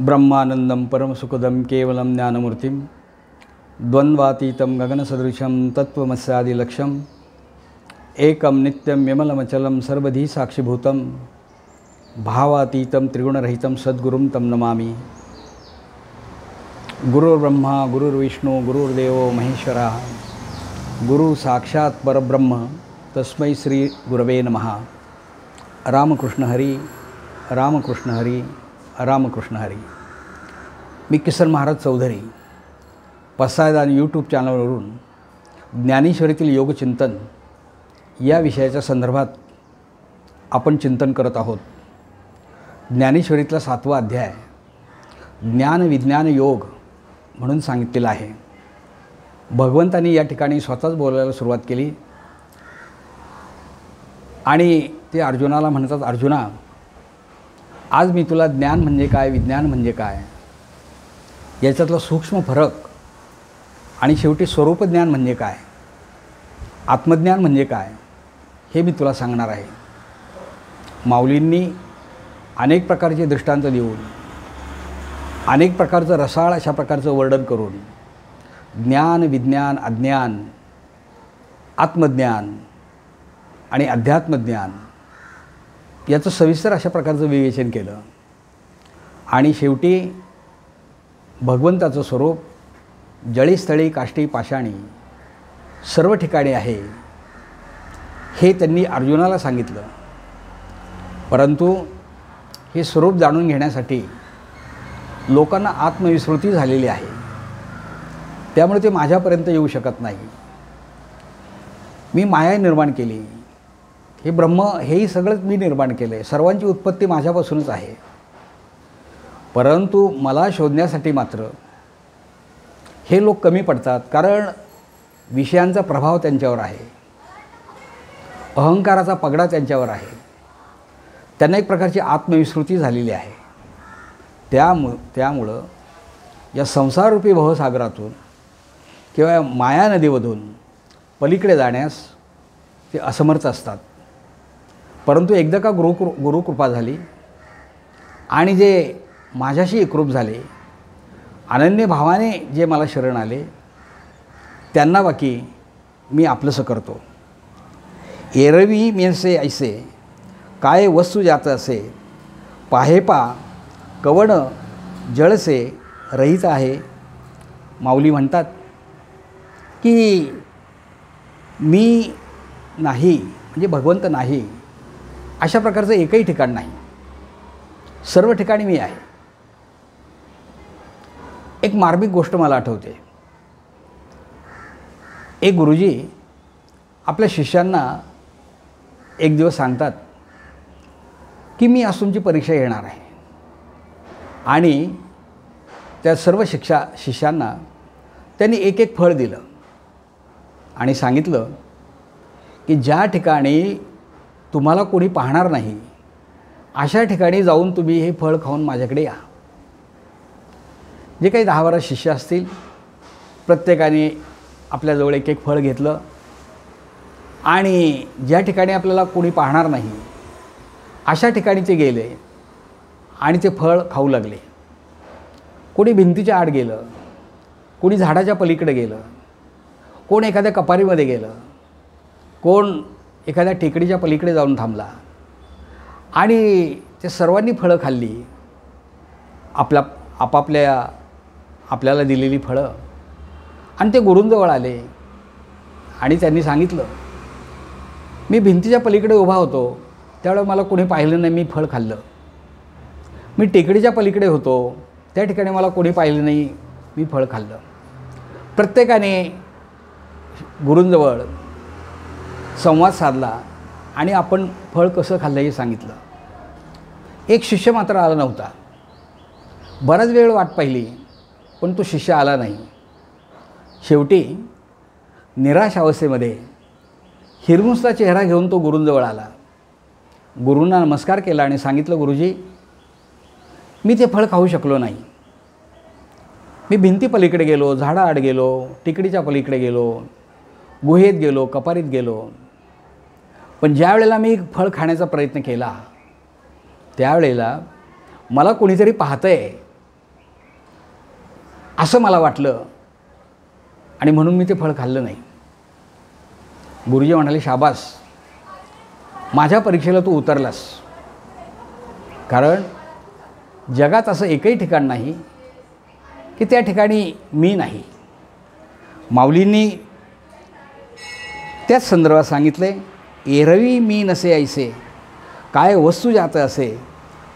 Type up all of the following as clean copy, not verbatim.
ब्रह्मानंदं परमसुखदं केवलं ज्ञानमूर्तिं द्वन्द्वातीतं गगनसदृशं तत्त्वमस्यादिलक्ष्यम् एकं नित्यं विमलमचलं सर्वधी साक्षिभूतं भावातीतं त्रिगुणरहितं सद्गुरुं तं नमामि। गुरुर्ब्रह्मा गुरुर्विष्णु गुरुर्देवो महेश्वरः गुरु साक्षात् परब्रह्म तस्मै श्री गुरवे नमः। रामकृष्ण हरी रामकृष्ण हरी रामकृष्ण हरी। मी किसन महाराज चौधरी पसायदान यूट्यूब चॅनलवरून ज्ञानेश्वरीतील योगचिंतन या विषयाच्या संदर्भात आपण चिंतन करत आहोत। ज्ञानेश्वरीतला 7वा अध्याय ज्ञान विज्ञान योग म्हणून सांगितलेला आहे। भगवंतांनी या ठिकाणी स्वतःच बोलायला सुरुवात केली आणि ते अर्जुनाला म्हणतात, अर्जुना आज मी तुला ज्ञान म्हणजे काय विज्ञान म्हणजे काय याच्यातला सूक्ष्म फरक आणि शेवटी स्वरूपज्ञान म्हणजे काय आत्मज्ञान म्हणजे काय हे मी तुला सांगणार आहे। माऊलींनी अनेक प्रकारचे दृष्टांत देऊन अनेक प्रकारचं रसाळ अशा प्रकारचं वर्णन करून ज्ञान विज्ञान अज्ञान आत्मज्ञान आणि अध्यात्मज्ञान याचं सविस्तर अशा प्रकारचं विवेचन केलं आणि शेवटी भगवंताचं स्वरूप जळी स्थळी काष्टी पाषाणी सर्व ठिकाणी आहे हे त्यांनी अर्जुनाला सांगितलं। परंतु हे स्वरूप जाणून घेण्यासाठी लोकांना आत्मविस्मृती झालेली आहे, त्यामुळे ते माझ्यापर्यंत येऊ शकत नाही। मी माया निर्माण केली, हे ब्रह्म हेही सगळंच मी निर्माण केलं आहे, सर्वांची उत्पत्ती माझ्यापासूनच आहे। परंतु मला शोधण्यासाठी मात्र हे लोक कमी पडतात, कारण विषयांचा प्रभाव त्यांच्यावर आहे, अहंकाराचा पगडा त्यांच्यावर आहे, त्यांना एक प्रकारची आत्मविस्मृती झालेली आहे। त्यामुळं या संसाररूपी भवसागरातून किंवा माया नदीमधून पलीकडे जाण्यास ते असमर्थ असतात। परंतु एकदा का गुरुकृपा झाली आणि जे माझ्याशी एकरूप झाले, अनन्य भावाने जे मला शरण आले, त्यांना बाकी मी आपलंसं करतो। एरवी मेसे ऐसे काय वस्तू जात असे पाहेपा कवण जळसे रहित आहे। माऊली म्हणतात की मी नाही म्हणजे भगवंत नाही अशा प्रकारचं एकही ठिकाण नाही, सर्व ठिकाणी मी आहे। एक मार्मिक गोष्ट मला आठवते। एक गुरुजी आपल्या शिष्यांना एक दिवस सांगतात की मी आज तुमची परीक्षा घेणार आहे आणि त्या सर्व शिष्यांना त्यांनी एक एक फळ दिलं आणि सांगितलं की ज्या ठिकाणी तुम्हाला कोणी पाहणार नाही अशा ठिकाणी जाऊन तुम्ही हे फळ खाऊन माझ्याकडे या। जे काही 10-12 शिष्य असतील प्रत्येकाने आपल्याजवळ एक एक फळ घेतलं आणि ज्या ठिकाणी आपल्याला कोणी पाहणार नाही अशा ठिकाणी ते गेले आणि ते फळ खाऊ लागले। कोणी भिंतीच्या आड गेलं, कोणी झाडाच्या पलीकडे गेलं, कोण एखाद्या कपारीमध्ये गेलं, कोण एखाद्या टेकडीच्या पलीकडे जाऊन थांबला आणि ते सर्वांनी फळं खाल्ली, आपल्याला दिलेली फळं। आणि ते गुरूंजवळ आले आणि त्यांनी सांगितलं, मी भिंतीच्या पलीकडे उभा होतो त्यावेळेला मला कोणी पाहिलं नाही, मी फळ खाल्लं। मी टेकडीच्या पलीकडे होतो त्या ठिकाणी मला कोणी पाहिलं नाही, मी फळ खाल्लं। प्रत्येकाने गुरूंजवळ संवाद साधला आणि आपण फळ कसं खाल्लं हे सांगितलं. एक शिष्य मात्र आला नव्हता. बराच वेळ वाट पाहिली, पण तो शिष्य आला नाही. शेवटी निराश अवस्थेमध्ये हिरमुसला चेहरा घेऊन तो गुरूंजवळ आला. गुरूंना नमस्कार केला आणि सांगितलं, गुरुजी, मी ते फळ खाऊ शकलो नाही. मी भिंती पलीकडे गेलो, झाडाआड गेलो, टिकडीच्या पलीकडे गेलो, गुहेत गेलो, कपारीत गेलो, पण ज्या वेळेला मी फळ खाण्याचा प्रयत्न केला त्यावेळेला मला कोणीतरी पाहतंय असं मला वाटलं आणि म्हणून मी ते फळ खाल्लं नाही. गुरुजी म्हणाले, शाबास, माझ्या परीक्षेला तू उतरलास. कारण जगात असं एकही ठिकाण नाही की त्या ठिकाणी मी नाही. माऊलींनी त्याच संदर्भात सांगितले, एरवी मी नसे ऐसे, काय वस्तू जात असे,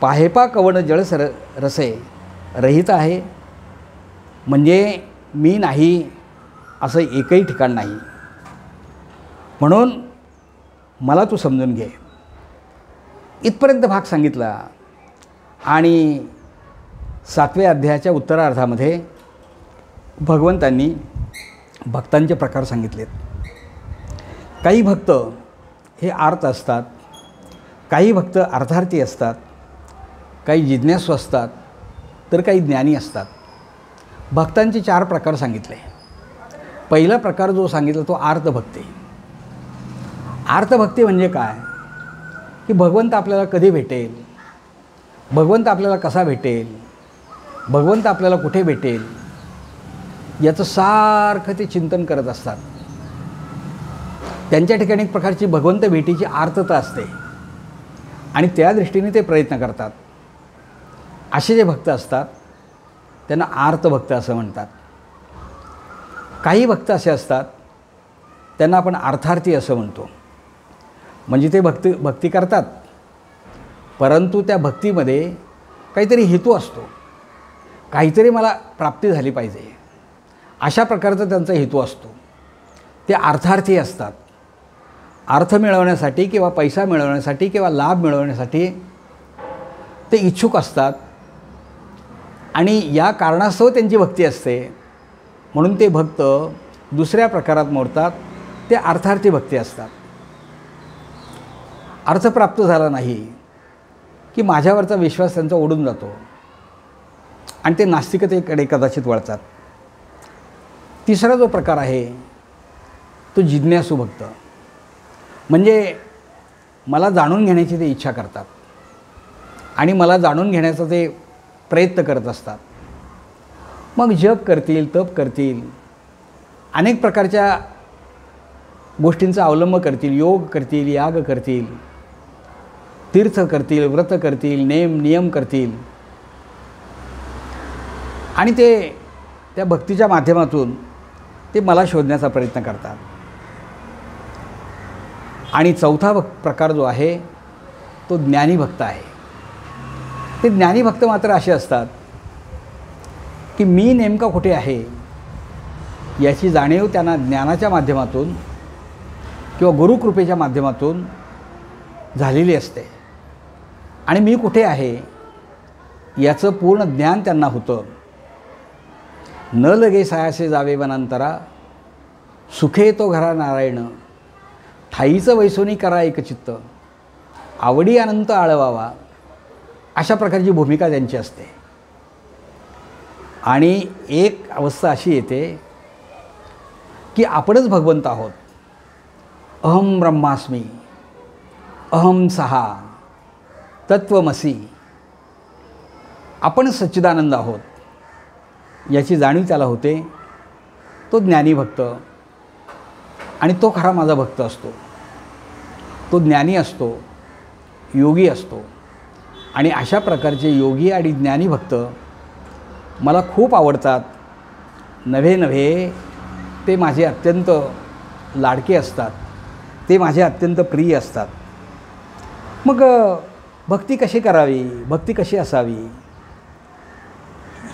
पाहेपा कवण जळ रसे रहित आहे. म्हणजे मी नाही असं एकही ठिकाण नाही. म्हणून मला तू समजून घे. इथपर्यंत भाग सांगितला आणि 7व्या अध्यायाच्या उत्तरार्धामध्ये भगवंतांनी भक्तांचे प्रकार सांगितलेत. काही भक्त हे आर्त असतात, काही भक्त अर्थार्थी असतात, काही जिज्ञासू असतात, तर काही ज्ञानी असतात. भक्तांचे 4 प्रकार सांगितले. पहिला प्रकार जो सांगितला तो आर्तभक्ती. आर्तभक्ती म्हणजे काय की भगवंत आपल्याला कधी भेटेल, भगवंत आपल्याला कसा भेटेल, भगवंत आपल्याला कुठे भेटेल याचं सारखं ते चिंतन करत असतात. त्यांच्या ठिकाणी एक प्रकारची भगवंत भेटीची आर्तता असते आणि त्या दृष्टीने ते प्रयत्न करतात. असे जे भक्त असतात त्यांना आर्तभक्त असं म्हणतात. काही भक्त असे असतात त्यांना आपण अर्थार्थी असं म्हणतो. म्हणजे ते भक्ती करतात, परंतु त्या भक्तीमध्ये काहीतरी हेतू असतो, काहीतरी मला प्राप्ती झाली पाहिजे अशा प्रकारचा त्यांचा हेतू असतो. ते अर्थार्थी असतात. अर्थ मिळवण्यासाठी किंवा पैसा मिळवण्यासाठी किंवा लाभ मिळवण्यासाठी ते इच्छुक असतात आणि या कारणास्तव त्यांची भक्ती असते. म्हणून ते भक्त दुसऱ्या प्रकारात मोडतात. ते अर्थार्थी भक्ती असतात. अर्थ प्राप्त झाला नाही की माझ्यावरचा विश्वास त्यांचा उडून जातो आणि ते नास्तिकतेकडे कदाचित वळतात. तिसरा जो प्रकार आहे तो जिज्ञासू भक्त. म्हणजे मला जाणून घेण्याची ते इच्छा करतात आणि मला जाणून घेण्याचा ते प्रयत्न करत असतात. मग जप करतील, तप करतील, अनेक प्रकारच्या गोष्टींचा अवलंब करतील, योग करतील, याग करतील, तीर्थ करतील, व्रत करतील, नियम करतील आणि ते त्या भक्तीच्या माध्यमातून ते मला शोधण्याचा प्रयत्न करतात. आणि चौथा प्रकार जो आहे तो ज्ञानी भक्त आहे. ते ज्ञानी भक्त मात्र असे असतात की मी नेमका कुठे आहे याची जाणीव त्यांना ज्ञानाच्या माध्यमातून किंवा गुरुकृपेच्या माध्यमातून झालेली असते आणि मी कुठे आहे याचं पूर्ण ज्ञान त्यांना होतं. न लगे सायासे जावे वनांतरा, सुखे तो घरा नारायण, ठाईचं वैसोनी करा एकचित्त, आवडी अनंत आळवावा, अशा प्रकारची भूमिका त्यांची असते. आणि एक अवस्था अशी येते की आपणच भगवंत आहोत. अहम ब्रह्मास्मी, अहम सहा, तत्वमसी, आपण सच्चिदानंद आहोत याची जाणीव त्याला होते. तो ज्ञानी भक्त आणि तो खरा माझा भक्त असतो. तो ज्ञानी असतो, योगी असतो आणि अशा प्रकारचे योगी आणि ज्ञानी भक्त मला खूप आवडतात. नव्हे ते माझे अत्यंत लाडके असतात, ते माझे अत्यंत प्रिय असतात. मग भक्ती कशी करावी, भक्ती कशी असावी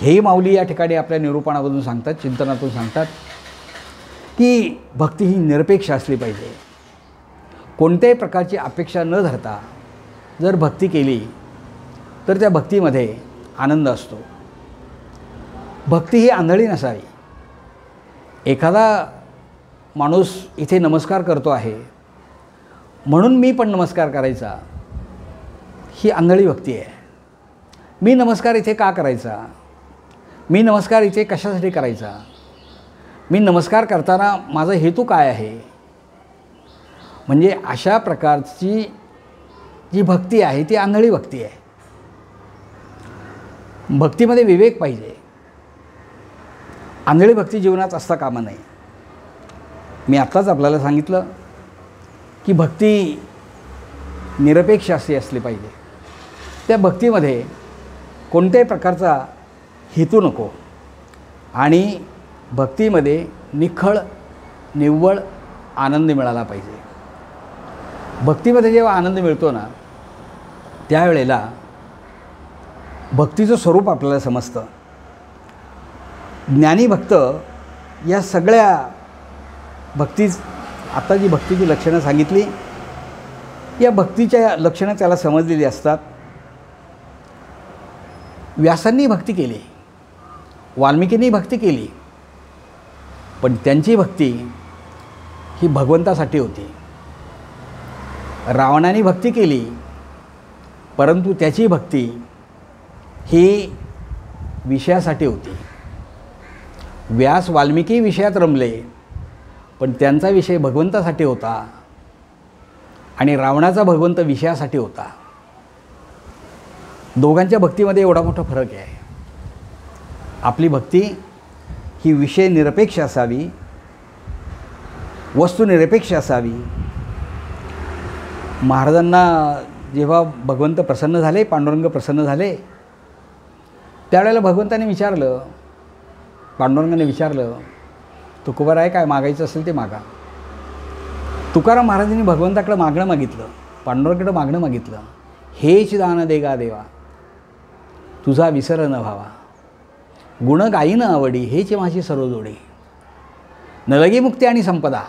हे माऊली या ठिकाणी आपल्या निरूपणामधून सांगतात, चिंतनातून सांगतात की भक्ती ही निरपेक्ष असली पाहिजे. कोणत्याही प्रकारची अपेक्षा न धरता जर भक्ती केली तर त्या भक्तीमध्ये आनंद असतो. भक्ती ही आंधळी नसावी. एखादा माणूस इथे नमस्कार करतो आहे म्हणून मी पण नमस्कार करायचा, ही आंधळी भक्ती आहे. मी नमस्कार इथे का करायचा? मी नमस्कार इथे कशासाठी करायचा? मी नमस्कार करताना माझा हेतू काय आहे? म्हणजे अशा प्रकारची जी भक्ती आहे ती आंधळी भक्ती आहे. भक्तीमध्ये विवेक पाहिजे. आंधळी भक्ती जीवनात असता कामा नये. मी आत्ताच आपल्याला सांगितलं की भक्ती निरपेक्ष अशी असली पाहिजे. त्या भक्तीमध्ये कोणत्याही प्रकारचा हेतू नको आणि भक्तीमध्ये निखळ निव्वळ आनंद मिळाला पाहिजे. भक्तीमध्ये जेव्हा आनंद मिळतो ना त्यावेळेला भक्तीचं स्वरूप आपल्याला समजतं. ज्ञानी भक्त या सगळ्या आता जी भक्तीची लक्षणं सांगितली या भक्तीच्या लक्षणं त्याला समजलेली असतात. व्यासांनी भक्ती केली, वाल्मिकींनी भक्ती केली, पण त्यांची भक्ती ही भगवंतासाठी होती. रावणाने भक्ती केली परंतु त्याची भक्ती ही विषयासाठी होती. व्यास वाल्मिकी विषयात रमले पण त्यांचा विषय भगवंतासाठी होता आणि रावणाचा भगवंत विषयासाठी होता. दोघांच्या भक्तीमध्ये एवढा मोठा फरक आहे. आपली भक्ती ही विषय निरपेक्ष असावी, वस्तुनिरपेक्ष असावी. महाराजांना जेव्हा भगवंत प्रसन्न झाले, पांडुरंग प्रसन्न झाले, त्यावेळेला भगवंताने विचारलं, पांडुरंगाने विचारलं, तुकोबाराय काय मागायचं असेल ते मागा. तुकाराम महाराजांनी भगवंताकडे मागणं मागितलं, पांडुरंगाकडे मागणं मागितलं, हेच दान देगा देवा तुझा विसर न व्हावा, गुण गाई न आवडी हेच माझी सर्व जोडी, न लगे मुक्ती आणि संपदा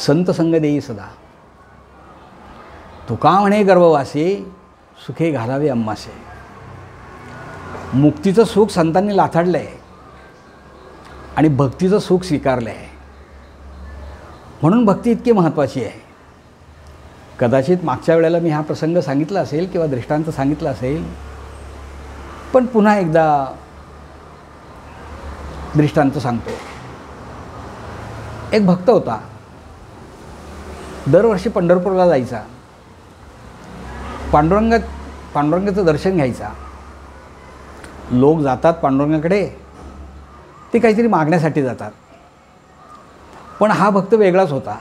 संत संग देई सदा, तुका म्हणे गर्भवासे सुखे घालावे अम्मासे. मुक्तीचं सुख संतांनी लाथाडलं आहे आणि भक्तीचं सुख स्वीकारलं आहे. म्हणून भक्ती इतकी महत्त्वाची आहे. कदाचित मागच्या वेळेला मी हा प्रसंग सांगितला असेल किंवा दृष्टांत सांगितला असेल, पण पुन्हा एकदा दृष्टांत सांगतो. एक भक्त होता, दरवर्षी पंढरपूरला जायचा, पांडुरंगाचं दर्शन घ्यायचा. लोक जातात पांडुरंगाकडे ते काहीतरी मागण्यासाठी जातात, पण हा भक्त वेगळाच होता.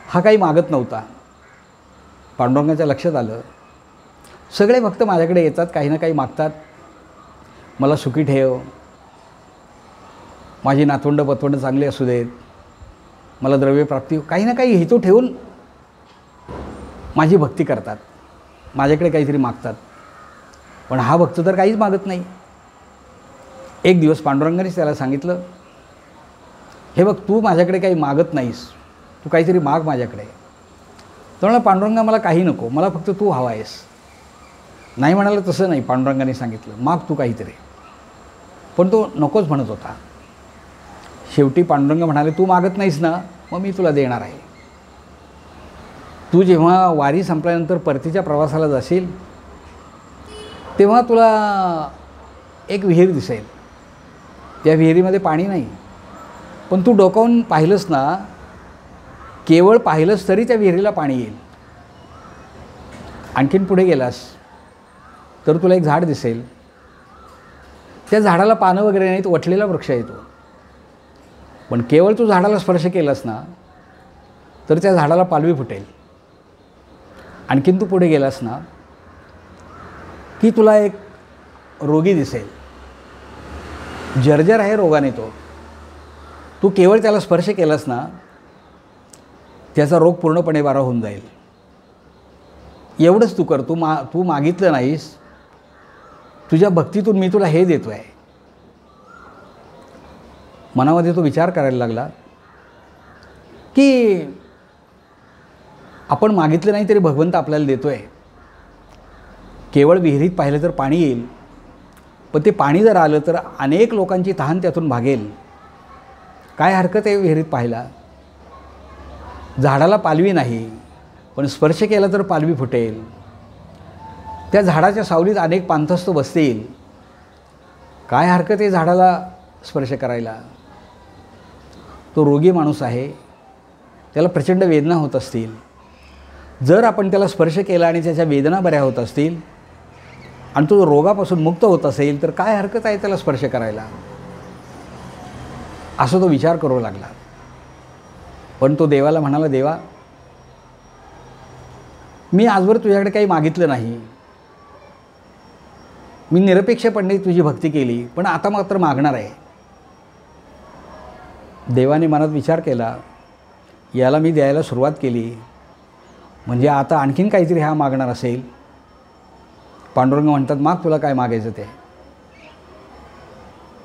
हा काही मागत नव्हता. पांडुरंगाच्या लक्षात आलं, सगळे भक्त माझ्याकडे येतात, काही ना काही मागतात, मला सुखी ठेव, माझी नातवंड पतवंड चांगली असू देत, मला द्रव्यप्राप्ती, काही ना काही हेतू ठेवून माझी भक्ती करतात, माझ्याकडे काहीतरी मागतात. पण हा भक्त तर काहीच मागत नाही. एक दिवस पांडुरंगानेच त्याला सांगितलं, हे बघ तू माझ्याकडे काही मागत नाहीस, तू काहीतरी माग माझ्याकडे. तो म्हणाला, पांडुरंगा मला काही नको, मला फक्त तू हवा आहेस. नाही म्हणाला, तसं नाही, पांडुरंगाने सांगितलं माग तू काहीतरी. पण तो नकोच म्हणत होता. शेवटी पांडुरंग म्हणाले, तू मागत नाहीस ना, मग मी तुला देणार आहे. तू जेव्हा वारी संपल्यानंतर परतीच्या प्रवासाला जाशील तेव्हा तुला एक विहीर दिसेल. त्या विहिरीमध्ये पाणी नाही, पण तू डोकावून पाहिलंस ना, केवळ पाहिलंस तरी त्या विहिरीला पाणी येईल. आणखीन पुढे गेलास तर तुला एक झाड दिसेल, त्या झाडाला पानं वगैरे नाहीत, वटलेला वृक्ष येतो. पण केवळ तू झाडाला स्पर्श केलास ना तर त्या झाडाला पालवी फुटेल. आणखीन तू पुढे गेलास ना की तुला एक रोगी दिसेल, जर्जर आहे रोगाने तो. तू केवळ त्याला स्पर्श केलास ना त्याचा रोग पूर्णपणे बरा होऊन जाईल. एवढंच तू कर. तू मागितलं नाहीस, तुझ्या भक्तीतून मी तुला हे देतो आहे. मनामध्ये तो विचार करायला लागला की आपण मागितलं नाही तरी भगवंत आपल्याला देतो आहे. केवळ विहिरीत पाहिलं तर पाणी येईल, पण ते पाणी जर आलं तर अनेक लोकांची तहान त्यातून भागेल. काय हरकत आहे विहिरीत पाहायला. झाडाला पालवी नाही, पण स्पर्श केला तर पालवी फुटेल. त्या झाडाच्या सावलीत अनेक पांथस्थ बसतील. काय हरकत आहे झाडाला स्पर्श करायला. तो रोगी माणूस आहे, त्याला प्रचंड वेदना होत असतील. जर आपण त्याला स्पर्श केला आणि त्याच्या वेदना बऱ्या होत असतील आणि तो रोगापासून मुक्त होत असेल तर काय हरकत आहे त्याला स्पर्श करायला, असं तो विचार करू लागला. पण तो देवाला म्हणाला, देवा, मी आजवर तुझ्याकडे काही मागितलं नाही. मी निरपेक्षपणे तुझी भक्ती केली, पण आता मात्र मागणार आहे. देवाने मनात विचार केला, याला मी द्यायला सुरुवात केली म्हणजे आता आणखीन काहीतरी हा मागणार असेल. पांडुरंग म्हणतात, माग तुला काय मागायचं ते.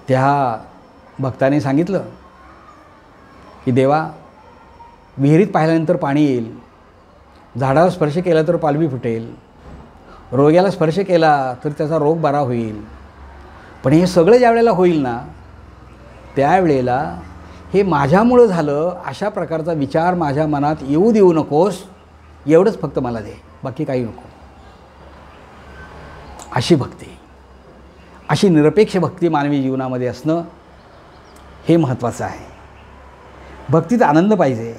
त्या भक्ताने सांगितलं की देवा, विहिरीत पाहिल्यानंतर पाणी येईल, झाडाला स्पर्श केला तर पालवी फुटेल, रोग्याला स्पर्श केला तर त्याचा रोग बरा होईल. पण हे सगळं ज्या वेळेला होईल ना, त्यावेळेला हे माझ्यामुळं झालं अशा प्रकारचा विचार माझ्या मनात येऊ देऊ नकोस. एवढंच फक्त मला दे, बाकी काही नको. अशी भक्ती, अशी निरपेक्ष भक्ती मानवी जीवनामध्ये असणं हे महत्त्वाचं आहे. भक्तीत आनंद पाहिजे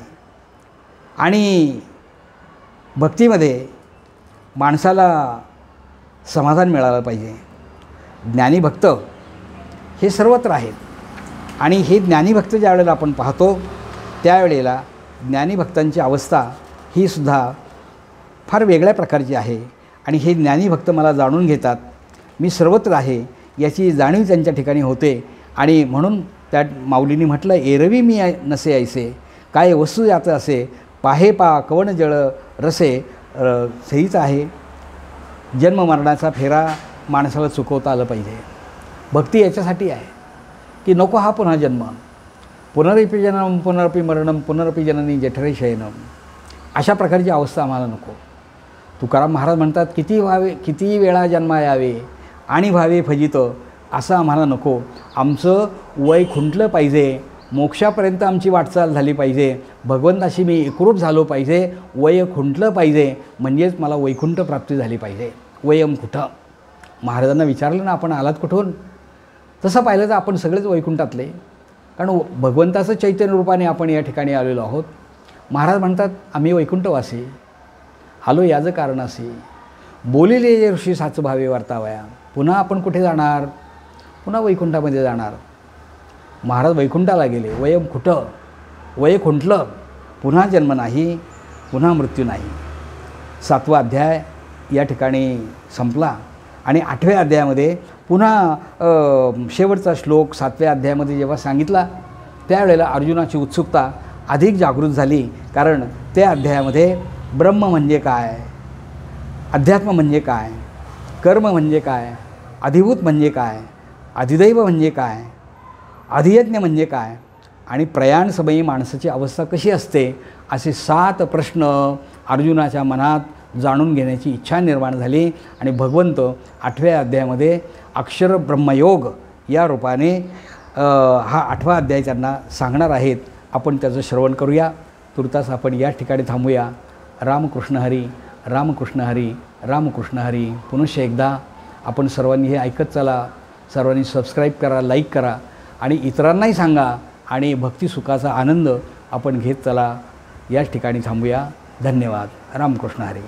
आणि भक्तीमध्ये माणसाला समाधान मिळालं पाहिजे. ज्ञानी भक्त हे सर्वत्र आहेत आणि हे ज्ञानी भक्त ज्या वेळेला आपण पाहतो त्यावेळेला ज्ञानी भक्तांची अवस्था ही सुद्धा फार वेगळ्या प्रकारची आहे. आणि हे ज्ञानी भक्त मला जाणून घेतात, मी सर्वत्र आहे याची जाणीव त्यांच्या ठिकाणी होते. आणि म्हणून त्या माऊलींनी म्हटलं, एरवी मी नसे ऐसे, काय वस्तू जात असे, पाहे पा कवण जळ रसे. सहीच आहे, जन्म मरणाचा फेरा माणसाला चुकवता आलं पाहिजे. भक्ती याच्यासाठी आहे की नको हा पुन्हा जन्म, पुनरपि जननम पुनरपि मरणम पुनरपि जननी जठरे शयनम, अशा प्रकारची अवस्था आम्हाला नको. तुकाराम महाराज म्हणतात, किती वेळा जन्मा यावे आणि भावे फजित, असं आम्हाला नको. आमचं वय खुंटलं पाहिजे, मोक्षापर्यंत आमची वाटचाल झाली पाहिजे, भगवंताशी मी एकरूप झालो पाहिजे, वय खुंटलं पाहिजे, म्हणजेच मला वैकुंठ प्राप्ती झाली पाहिजे. वयम कुठं. महाराजांना विचारलं ना, आपण आलात कुठून. तसं पाहिलं तर आपण सगळेच वैकुंठातले, कारण भगवंताचं चैतन्य रूपाने आपण या ठिकाणी आलेलो आहोत. महाराज म्हणतात, आम्ही वैकुंठवासी आलो याचं कारण असे, बोलिले जे ऋषी साच भावे वर्तावया. पुन्हा आपण कुठे जाणार, पुन्हा वैकुंठामध्ये जाणार. महाराज वैकुंठाला गेले. वयम कुठं, वय खुंटलं, पुन्हा जन्म नाही, पुन्हा मृत्यू नाही. 7वा अध्याय या ठिकाणी संपला आणि 8व्या अध्यायामध्ये पुन्हा शेवटचा श्लोक 7व्या अध्यायामध्ये जेव्हा सांगितला त्यावेळेला अर्जुनाची उत्सुकता अधिक जागृत झाली. कारण त्या अध्यायामध्ये ब्रह्म म्हणजे काय, अध्यात्म म्हणजे काय, कर्म म्हणजे काय, अधिभूत म्हणजे काय, अधिदैव म्हणजे काय, अधियज्ञ म्हणजे काय आणि प्रयाण समयी माणसाची अवस्था कशी असते, असे 7 प्रश्न अर्जुनाच्या मनात जाणून घेण्याची इच्छा निर्माण झाली. आणि भगवंत 8व्या अध्यायामध्ये अक्षर ब्रह्मयोग या रूपाने हा 8वा अध्याय त्यांना सांगणार आहेत. आपण त्याचं श्रवण करूया. तुर्तास आपण या ठिकाणी थांबूया. रामकृष्ण हरी, रामकृष्ण हरी, रामकृष्ण हरी. पुनश्च एकदा आपण सर्वांनी हे ऐकत चला. सर्वांनी सबस्क्राईब करा, लाईक करा आणि इतरांनाही सांगा आणि भक्तिसुखाचा आनंद आपण घेत चला. याच ठिकाणी थांबूया. धन्यवाद. रामकृष्ण हरी.